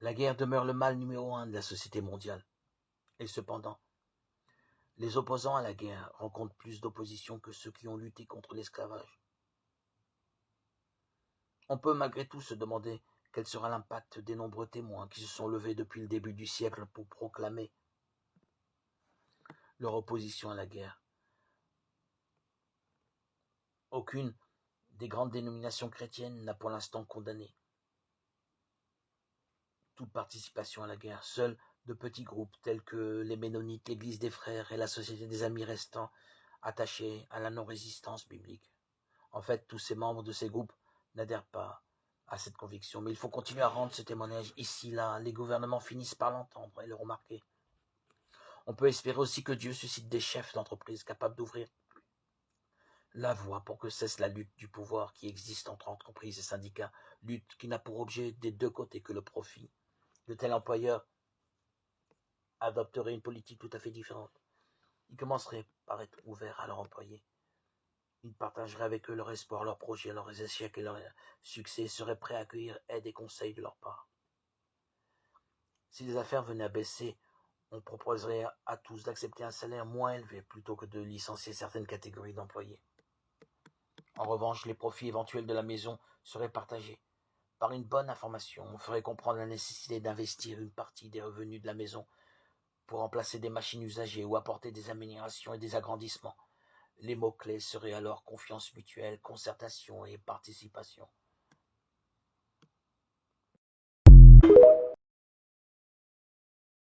La guerre demeure le mal numéro 1 de la société mondiale. Et cependant, les opposants à la guerre rencontrent plus d'opposition que ceux qui ont lutté contre l'esclavage. On peut malgré tout se demander quel sera l'impact des nombreux témoins qui se sont levés depuis le début du siècle pour proclamer leur opposition à la guerre. Aucune des grandes dénominations chrétiennes n'a pour l'instant condamné toute participation à la guerre. Seuls de petits groupes tels que les Ménonites, l'Église des Frères et la Société des Amis restant attachés à la non-résistance biblique. En fait, tous ces membres de ces groupes n'adhèrent pas à cette conviction, mais il faut continuer à rendre ce témoignage ici, là. Les gouvernements finissent par l'entendre et le remarquer. On peut espérer aussi que Dieu suscite des chefs d'entreprise capables d'ouvrir la voie pour que cesse la lutte du pouvoir qui existe entre entreprises et syndicats, lutte qui n'a pour objet des deux côtés que le profit. De tels employeurs adopteraient une politique tout à fait différente. Ils commenceraient par être ouverts à leurs employés. Ils partageraient avec eux leurs espoirs, leurs projets, leurs échecs et leurs succès, seraient prêts à accueillir aide et conseils de leur part. Si les affaires venaient à baisser, on proposerait à tous d'accepter un salaire moins élevé plutôt que de licencier certaines catégories d'employés. En revanche, les profits éventuels de la maison seraient partagés. Par une bonne information, on ferait comprendre la nécessité d'investir une partie des revenus de la maison pour remplacer des machines usagées ou apporter des améliorations et des agrandissements. Les mots-clés seraient alors confiance mutuelle, concertation et participation.